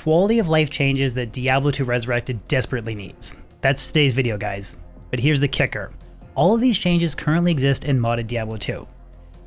quality of life changes that Diablo 2 Resurrected desperately needs. That's today's video, guys. But here's the kicker. All of these changes currently exist in modded Diablo 2.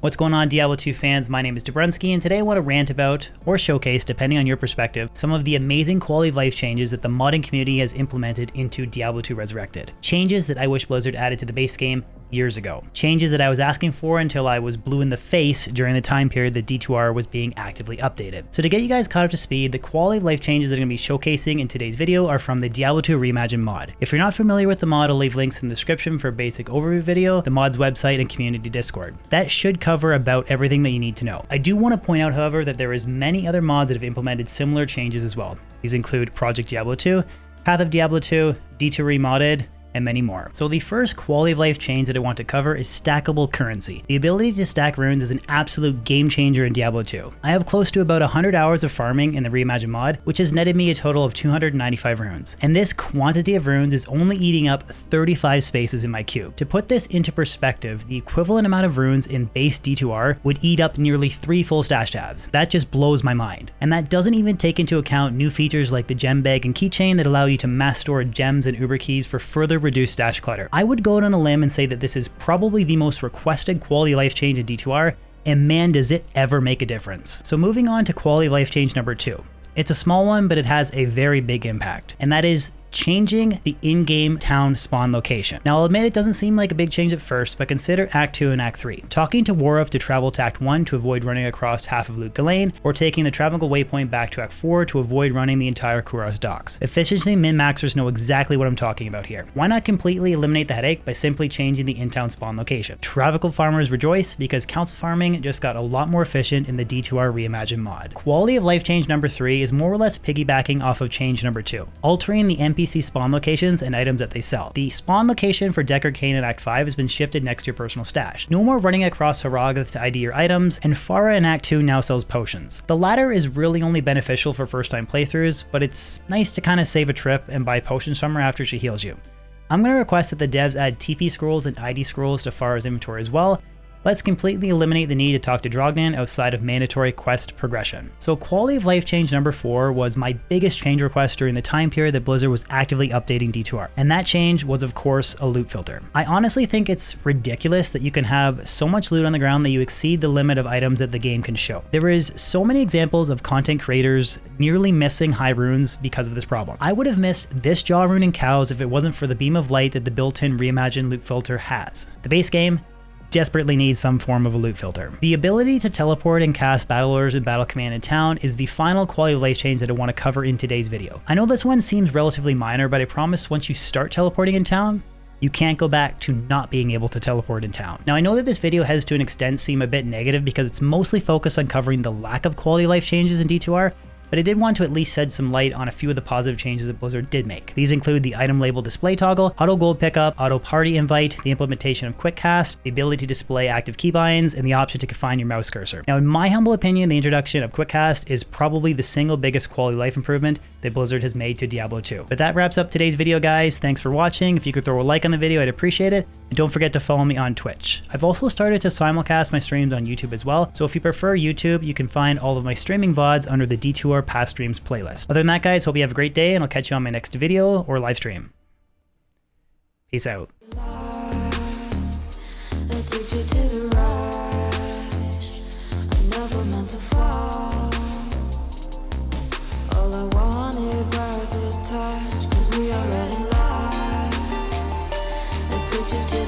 What's going on, Diablo 2 fans? My name is Dobrunsky, and today I want to rant about, or showcase, depending on your perspective, some of the amazing quality of life changes that the modding community has implemented into Diablo 2 Resurrected. Changes that I wish Blizzard added to the base game years ago. Changes that I was asking for until I was blue in the face during the time period that D2R was being actively updated. So to get you guys caught up to speed, the quality of life changes that I'm going to be showcasing in today's video are from the Diablo 2 Reimagined mod. If you're not familiar with the mod, I'll leave links in the description for a basic overview video, the mod's website, and community Discord. That should cover about everything that you need to know. I do want to point out, however, that there is many other mods that have implemented similar changes as well. These include Project Diablo 2, Path of Diablo 2, D2R Remodded, and many more. So the first quality of life change that I want to cover is Stackable Currency. The ability to stack runes is an absolute game changer in Diablo 2. I have close to about 100 hours of farming in the Reimagined mod, which has netted me a total of 295 runes. And this quantity of runes is only eating up 35 spaces in my queue. To put this into perspective, the equivalent amount of runes in base D2R would eat up nearly 3 full stash tabs. That just blows my mind. And that doesn't even take into account new features like the gem bag and keychain that allow you to mass store gems and uber keys for further reduced stash clutter. I would go out on a limb and say that this is probably the most requested quality of life change in D2R, and man, does it ever make a difference. So moving on to quality of life change number 2. It's a small one, but it has a very big impact, and that is changing the in-game town spawn location. Now, I'll admit it doesn't seem like a big change at first, but consider Act 2 and Act 3. Talking to Waruf to travel to Act 1 to avoid running across half of Loot Ghislaine, or taking the travel waypoint back to Act 4 to avoid running the entire Kuros docks. Efficiency min-maxers know exactly what I'm talking about here. Why not completely eliminate the headache by simply changing the in-town spawn location? Travel farmers rejoice because council farming just got a lot more efficient in the D2R Reimagined mod. Quality of life change number 3 is more or less piggybacking off of change number 2, altering the NPC spawn locations and items that they sell. The spawn location for Deckard Cain in Act 5 has been shifted next to your personal stash. No more running across Harrogath to ID your items, and Farah in Act 2 now sells potions. The latter is really only beneficial for first-time playthroughs, but it's nice to kind of save a trip and buy potions from her after she heals you. I'm going to request that the devs add TP scrolls and ID scrolls to Farah's inventory as well. Let's completely eliminate the need to talk to Drognan outside of mandatory quest progression. So quality of life change number 4 was my biggest change request during the time period that Blizzard was actively updating D2R. And that change was, of course, a loot filter. I honestly think it's ridiculous that you can have so much loot on the ground that you exceed the limit of items that the game can show. There is so many examples of content creators nearly missing high runes because of this problem. I would have missed this jaw rune in cows if it wasn't for the beam of light that the built-in reimagined loot filter has. The base game desperately needs some form of a loot filter. The ability to teleport and cast battle orders and battle command in town is the final quality of life change that I want to cover in today's video. I know this one seems relatively minor, but I promise once you start teleporting in town, you can't go back to not being able to teleport in town. Now, I know that this video has to an extent seem a bit negative because it's mostly focused on covering the lack of quality of life changes in D2R, but I did want to at least shed some light on a few of the positive changes that Blizzard did make. These include the item label display toggle, auto gold pickup, auto party invite, the implementation of quick cast, the ability to display active keybinds, and the option to confine your mouse cursor. Now, in my humble opinion, the introduction of quick cast is probably the single biggest quality of life improvement that Blizzard has made to Diablo 2. But that wraps up today's video, guys. Thanks for watching. If you could throw a like on the video, I'd appreciate it. And don't forget to follow me on Twitch. I've also started to simulcast my streams on YouTube as well, so if you prefer YouTube, you can find all of my streaming VODs under the D2R Past Streams playlist. Other than that, guys, hope you have a great day, and I'll catch you on my next video or live stream. Peace out. To